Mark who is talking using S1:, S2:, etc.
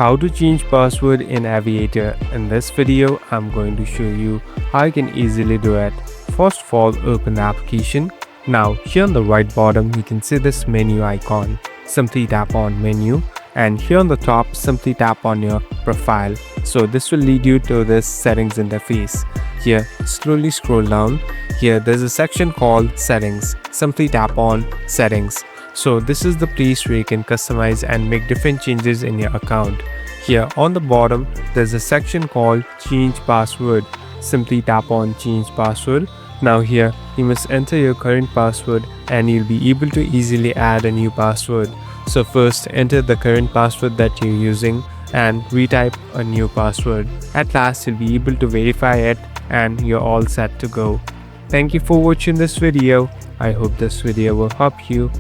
S1: How to change password in Aviator. In this video, I'm going to show you how you can easily do it. First of all, open the application. Now, here on the right bottom, you can see this menu icon. Simply tap on menu, and here on the top, simply tap on your profile. So this will lead you to this settings interface. Here, slowly scroll down. Here, there's a section called settings. Simply tap on settings. So this is the place where you can customize and make different changes in your account. Here on the bottom, there's a section called change password. Simply tap on change password. Now here, you must enter your current password and you'll be able to easily add a new password. So first, enter the current password that you're using and retype a new password. At last, you'll be able to verify it and you're all set to go. Thank you for watching this video. I hope this video will help you.